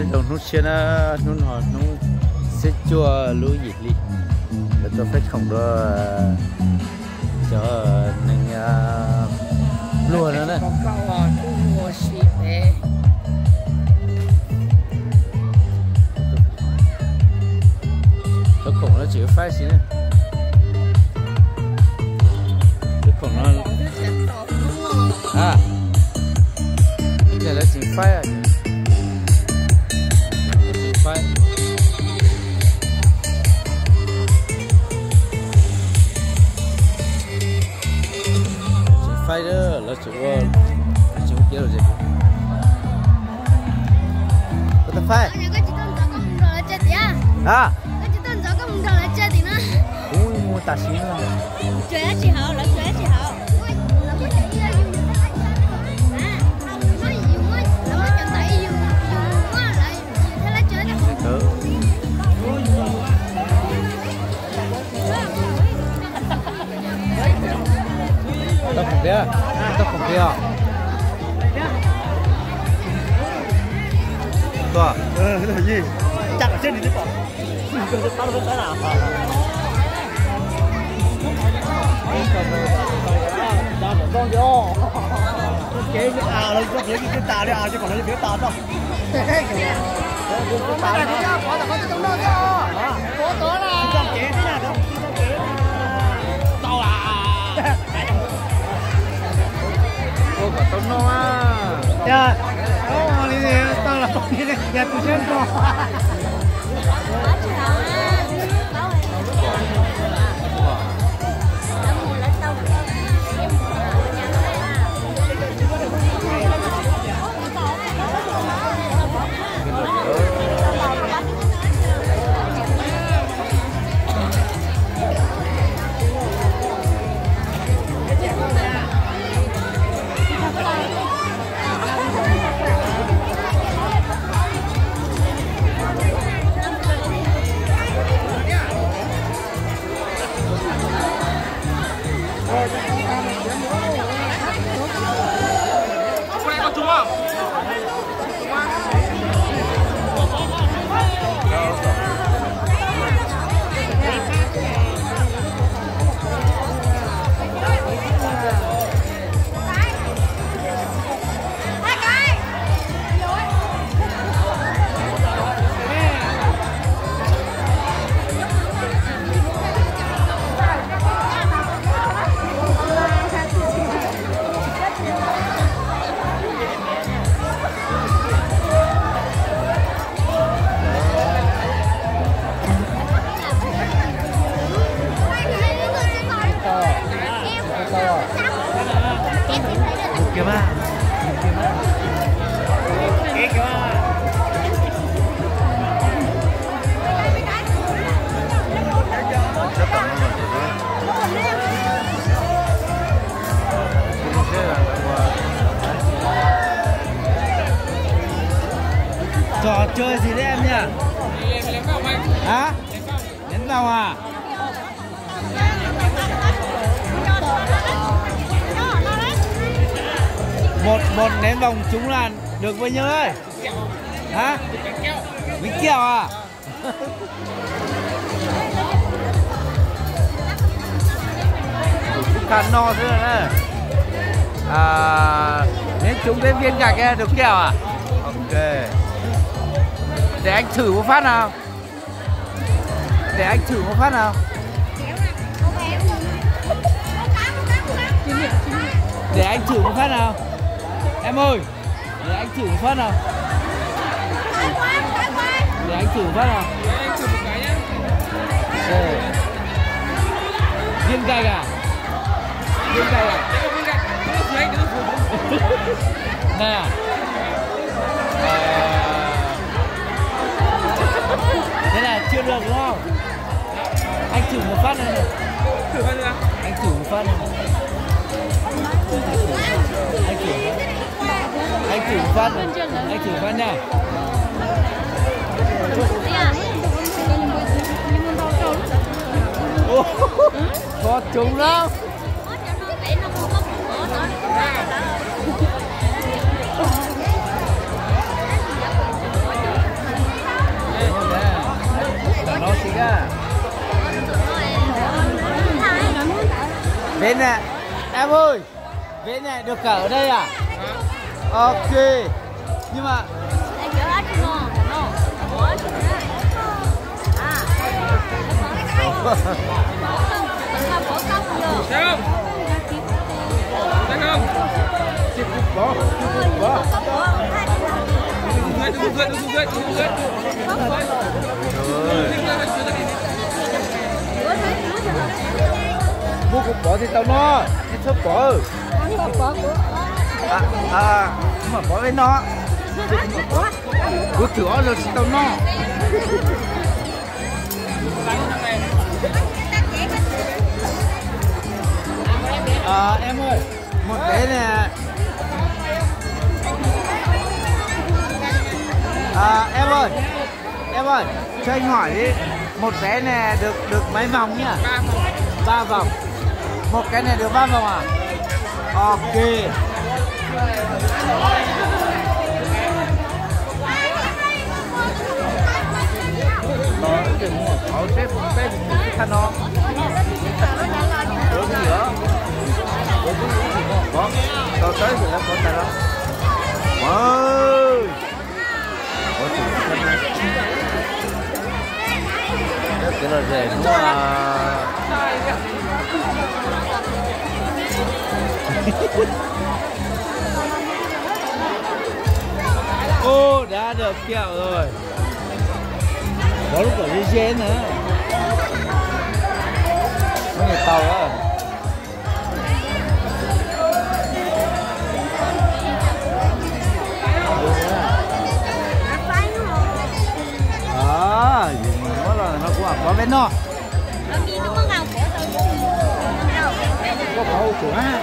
nên đồng nút xe nó nút họ nút sẽ chua lúa gì đi để tôi phải không đó cho nên luôn nữa đấy tôi khổng nó chỉ phải xí nữa tôi khổng nó bây giờ là chỉ phải à chỉ phải phải đó là chủ kiểu gì có thể phải à ui mua tạt xí nữa chơi chị hậu là chơi chị hậu tao không biết tao không biết to cái gì chặt ở trên đi tiếp tao không biết nào con vô cái à nó có cái tàu đi à chứ còn nó cái tàu đâu cái tàu đó có trong đó có là trong chế thế nào đâu tàu à cô cả tôm nó à dạ ô đi đi tao là tôm đi nhà tôi xem cho trò chơi gì đấy em nhỉ? Hả? Ném vào à? Một ném vòng trúng là được bao nhiêu đấy? Hả? Bánh kẹo à? Khăn no thế này. Nếu trúng đến viên gạch ấy, được kẹo à? Ok. Để anh thử một phát nào. Để anh thử một phát nào. Để anh thử một phát nào. Em ơi, để anh thử một phát nào. Để anh thử một phát nào. Anh thử một cái nhá. Okay. Viên gạch à? Viên gạch à? Viên gạch. Nè. Thế là chưa được đúng không? Anh thử một phát này. Thử phát nữa. Anh thử một phát này. Anh thử một phát. Anh thử một phát nha. Có trúng đâu. nhá. Bên này, em ơi, bên này được cả ở đây à? Ok, nhưng mà Xem không? Xem không? chịu bỏ, bỏ. Đừng cười. Mua cục bỏ thì tao no, đi sớm bỏ. Nhưng mà bỏ bên nó. Cứ thử rồi thì tao no. Em ơi, một cái nè. Em ơi, cho anh hỏi đi, một vé này được mấy vòng nhỉ? 3 vòng. Một cái này được 3 vòng à? Ok. Nó đừng mua áo xếp khăn nó. Được gì đó. Có. Tao tới rồi em có tài đó. Ôi. Có chụp khăn này. Cái là rẻ mua ô đã được kẹo rồi. Có lúc ở dưới trên nữa. Có người tàu đó. Nó cũng có bên nó. Có khẩu của ha.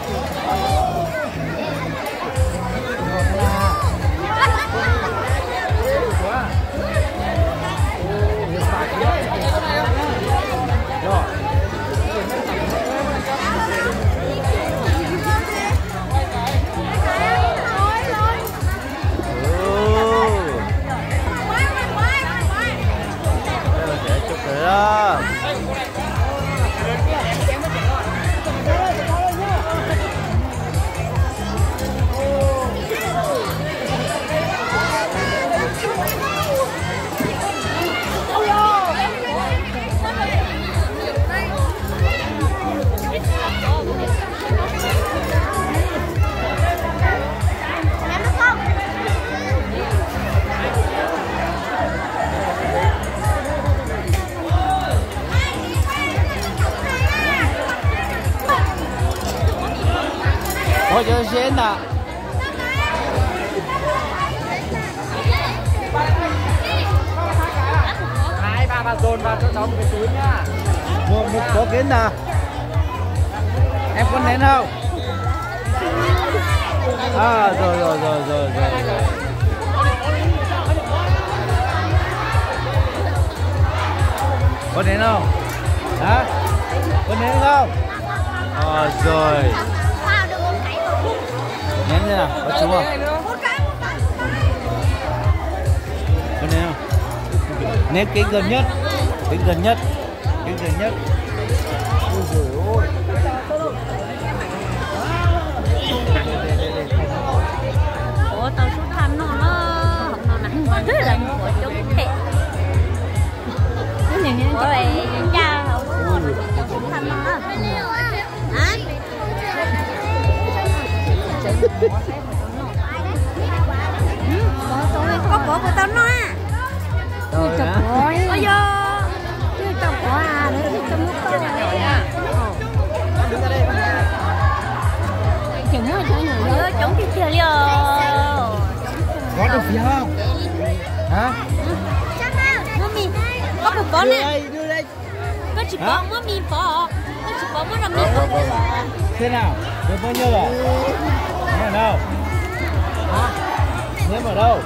Thôi cho xén nè. Hai ba dồn vào cho cháu một cái túi nhá. Một có kiến nè. Em có nén không? Rồi. Có nén không? Hả? Có nén không? Rồi. Nén thế nào? Có chú không? Có nén không? Nén cái gần nhất. Cái gần nhất. Ôi dồi ôi. Ủa tao số thanh nó nặng rất là một chút thiệt. Ủa vậy cha số thanh nó hả? Có cổ của tao nó à. Rồi hả? Ôi vô. Chứ tao cổ à để tao muốn con này. Đứng ra đây. Chừng nó chơi người chống cái chơi liều. Có được gì không? Hả? Mami, có một con nè. Đưa đây. Có chỉ có mami bỏ. Có chỉ có món làm gì không? Thế nào? Được bao nhiêu rồi? Nhớ ở đâu? Hả? Nhớ ở đâu?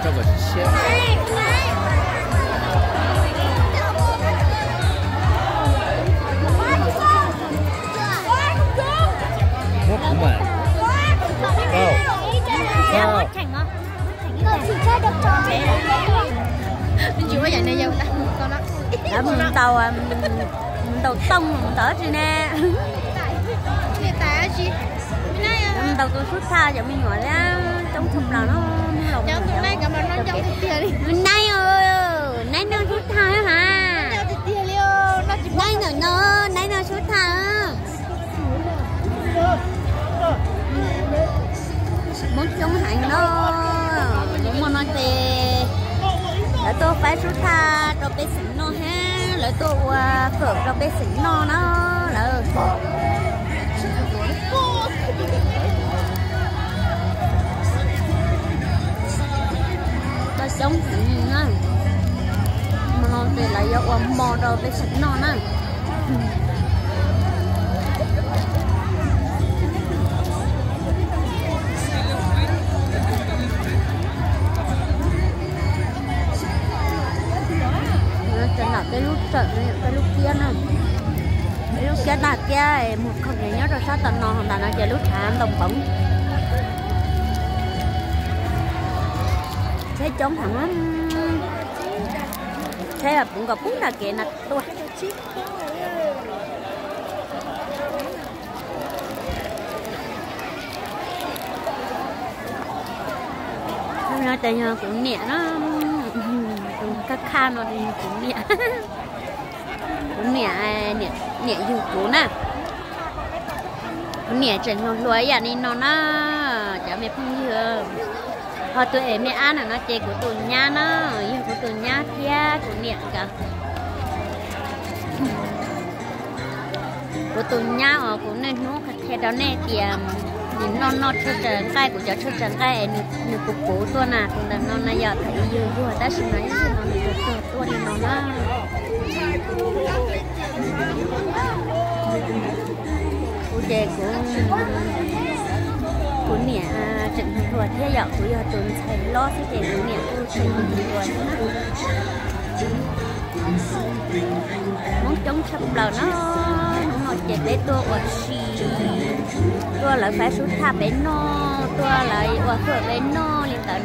这个是鲜。我不买。Quất thành không? Mình chịu có vậy này đâu ta? Con đó. Mình tàu tông mình tớ chứ nè. Mình tàu tôi suốt tha giờ mình ngồi ra trong thùng là nó lộn. Cháu tôi nay cảm ơn nó trong thịt tiền đi. Mình nay ơi, nay nó suốt tha hả? Trong thịt tiền đi ơi, nay nó suốt tha. Muốn chống hạnh nó đúng mà nói thì lại tôi phải số tha cho bé xỉn nó ha, lại tôi phở cho bé xỉn nó là tôi chống hạnh á mà nói thì lại do mò cho bé xỉn nó nè. Chẳng là cái lúc trận này, cái lúc kia nè, cái lúc kia là kia một không thể nhớ rồi sao tận nó hoàn toàn là giờ lúc thảm đồng bóng thế chống thẳng lắm thế là cũng gặp cũng là kệ nè tôi nó tại nhà cũng nhẹ nó các khan nó đi cũng nhẹ dù cũ nè nhẹ chân nó lúa vậy nên nó chả mẹ không nhiều họ tụi em mẹ ăn là nó chơi của tụi nha nó của tụi nha kia của nhẹ cả của tụi nha ở của nên nó cái đó nè tiền nhìn nó cho trần cái của cho trần cái nửa cục cũ tôi nè còn đàn nó này giờ thấy dư vừa ta xin nói nó nửa tôi thì nó của trẻ của nè trận thừa thế dạo của giờ tuần thấy lo thế trẻ của nè tôi trận thừa muốn chống sập lờ nó chết để tôi ở xì tôi lại phải xuống tháp để nó tôi lại qua cửa để nó liền tới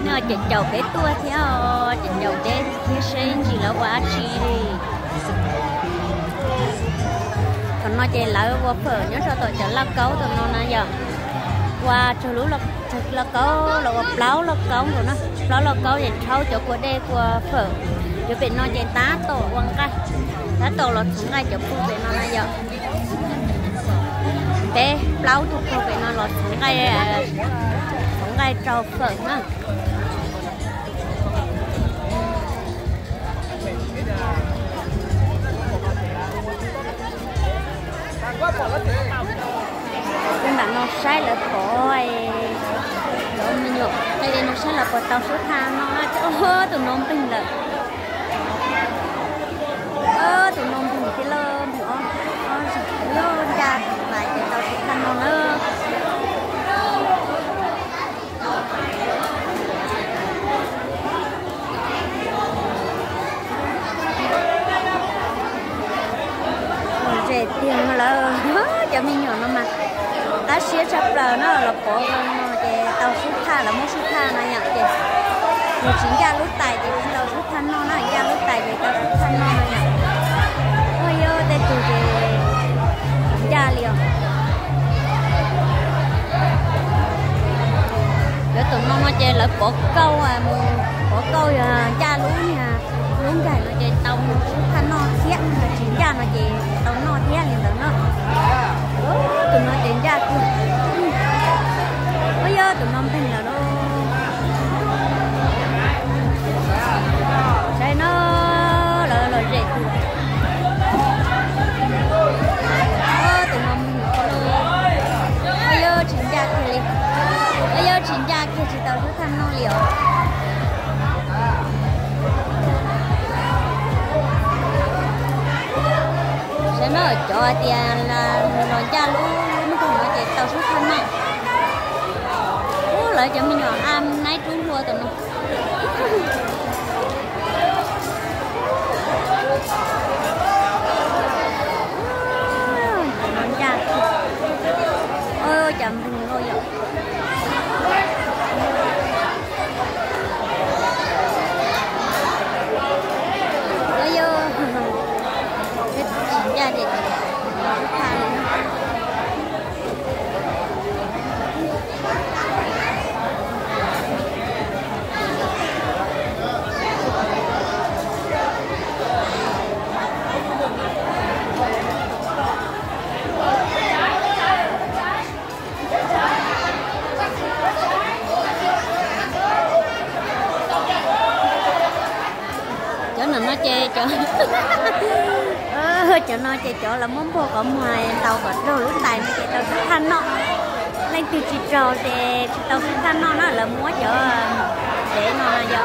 nó chết chầu để tôi theo chết chầu để thế sinh chỉ là quá chi còn nó chạy lại qua phở nhớ sao tôi chở lá cấu tụi nó nãy giờ qua cho lú lá cấu là qua pláu lá cấu rồi nó pláu lá cấu vậy thâu chỗ của đây qua phở chỗ bên nó chạy tá tổ quăng cây tá tổ là thằng ngay chỗ khu bên nó nãy giờ bé pláu thuộc khu bên nó là thằng ngay trâu phở nữa nhưng mà nó sai là thôi rồi mình nhổ đây nó sai là có tàu số than nó cho tụi nó bình là tụi nó bình cái lơ nữa lơ ra lại cái tàu số than nó rẻ tiền là cho mình nhỏ nó mà ta xía sắp là nó là có cái tàu sút tha là mua sút tha này nhận kìa một chính gia lúc tài thì tàu sút tha nó này gia lúc tài thì tàu sút tha nó này nhận ôi ơi đây tụi cái gia liền để tụi nó chơi là bỏ câu gia lú nha lú gài nó chơi tàu sút tha nó thiết chính gia nó chơi tàu nó thiết liền đó nó tụi nó đến ra kìa bây giờ tụi nó thành là nó sai nó là rẻ tụi nó bây giờ chính ra kìa bây giờ chính ra kìa chỉ tao rất tham nó liệu sẽ nó cho tiền là nó ra luôn nó không nói chuyện tao xuất thân này lại cho mình nhỏ am nãy trúng thua tụi nó ôi chậm thằng rồi vậy gia đình chỗ nào nó chê chỗ chỗ nó chạy chỗ là món bò ở ngoài tàu có đồ lúc tài nó chạy tàu xuất thanh nó lên từ chị trò để tàu xuất thanh nó là múa chỗ để nó là giờ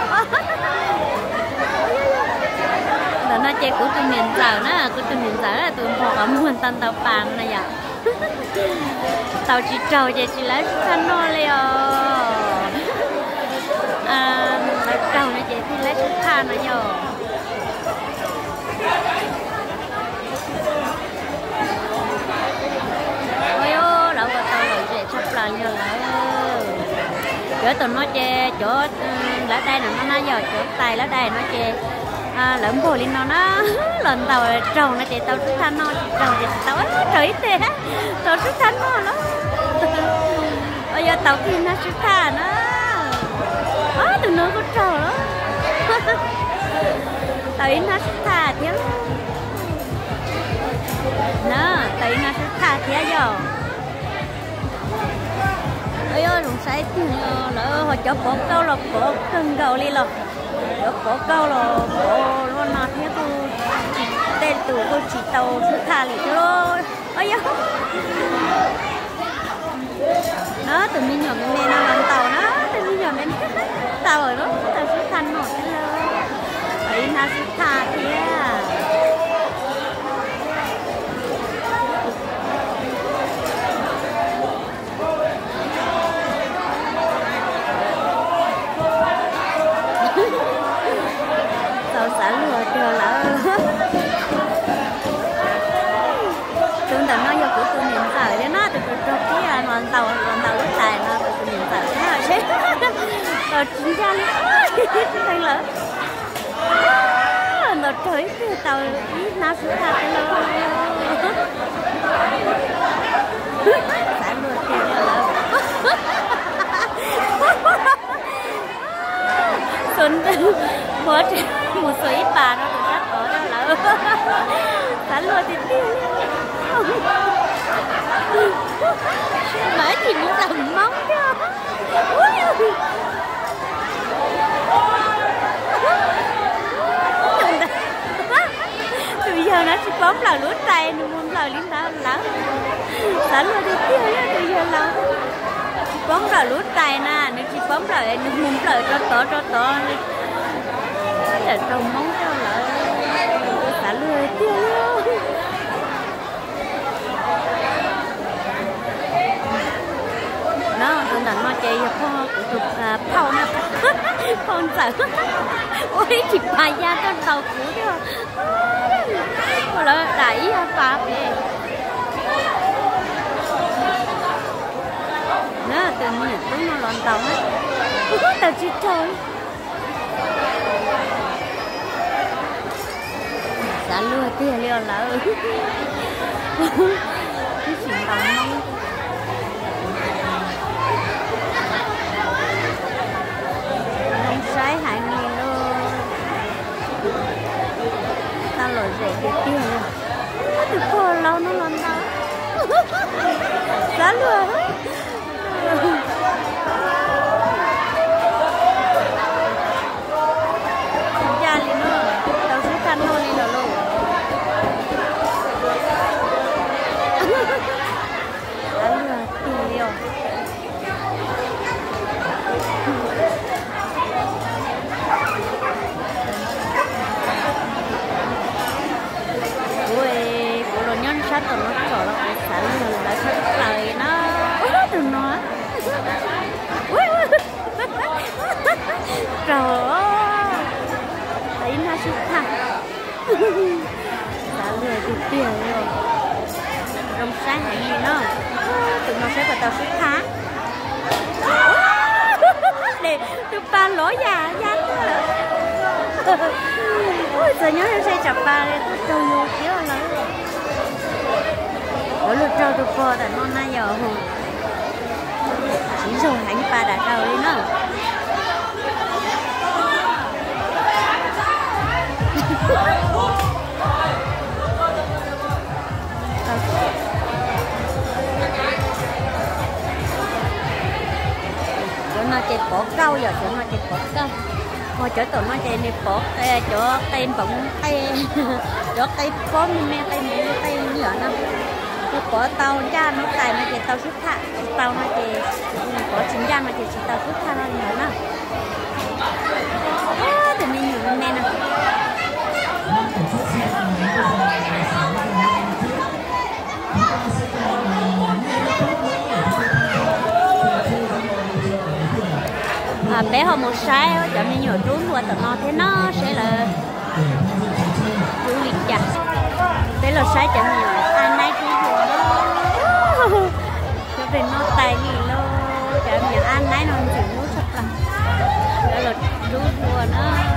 là nó chạy của tụi miền giờ nó của tụi miền giờ là tụi bò ở ngoài tàu bàn này giờ tàu chị trò chạy chị lấy xuất thanh nó liền tàu trò nó chạy thì lấy xuất thanh nó giờ đâu có tao rồi sẽ sắp lại như là chỗ tụi nó chê chỗ lá đây nó nói giờ chỗ tay lá đây nó chê lợn bò lên nó lần tàu trầu nó chạy tàu xuất thanh nó trầu chạy tàu trời thế tàu xuất thanh nó bây giờ tàu kia nó xuất thanh nó tụi nó có trầu đó tàu nó xuất thanh thế nó tàu nó xuất thanh thế giờ ơi ơi đúng sai lỡ hồi cho bỏ câu là bỏ cưng câu đi rồi bỏ câu là bỏ luôn nạt nhá tôi tên tụ tôi chỉ tàu xuất thà lại thôi ơi nó từ mình nhỏ mình nó làm tàu nó từ mình nhỏ mình tàu rồi đó tàu xuất thanh nổi lên ấy nó xuất thà thế xã lừa chờ lỡ tương tự nó vô của tôi nhìn sợ cho nó từ từ cái đoàn tàu lúc tài nó từ từ nhìn sợ thế rồi chứ rồi chính ra thằng lỡ nó trời từ tàu nó xuống thật luôn xã lừa chờ lỡ xuân bớt một số ít bà nó cũng rất ở đó là đánh luôn thì tiêu mãi thì muốn làm móng chứ từ giờ nó chỉ bấm là lúa tay nó muốn là lính đá lắm đánh luôn thì tiêu từ giờ là bấm là lúa tay nè nó chỉ bấm là nó muốn lời cho tổ để trồng móng cho lại xả lười tiêu nó tụi nó chạy vào chụp phao nè con sợ ôi chụp bài da con tàu cũ đó là đẩy bà về nó từ mình chúng nó lòn tàu hết tàu chi trời đã lừa tiền liều lỡ cái chuyện đồng mong không sái hại người luôn ta lỗi rẻ cái tiền luôn từ cô lâu nó lần đó đã lừa hết ra liền nữa tao sẽ khăn thôi đi rồi luôn biển rồi rồng sáng hay gì nó tụi nó sẽ vào tàu xuất khá để tụi ba lỗ già dán ôi giờ nhớ em sẽ chọc ba đây tôi trâu vô kéo lắm ở lượt trâu tụi cô tại nó nay giờ hồn chỉ rồi hành ba đã trâu đi nữa chỗ nó chạy bỏ câu giờ chỗ nó chạy bỏ câu ngồi chỗ tụi nó chạy đi bỏ chỗ tên bỗng tên chỗ cây có mẹ cây mẹ cây nhỏ nó bỏ tàu ra nó tài nó chạy tàu xuất thả tàu nó chạy bỏ chính ra nó chạy tàu xuất thả nó nhỏ nó từ nay nhiều lên nè bé họ một sai cho nên nhiều trốn qua tụi nó thế nó sẽ là chú lịch chặt thế là sai cho nhiều ai nay trốn qua nó cho nên nó tài gì lo cho nhiều ai nay nó chịu nó sắp là đó là trốn qua nó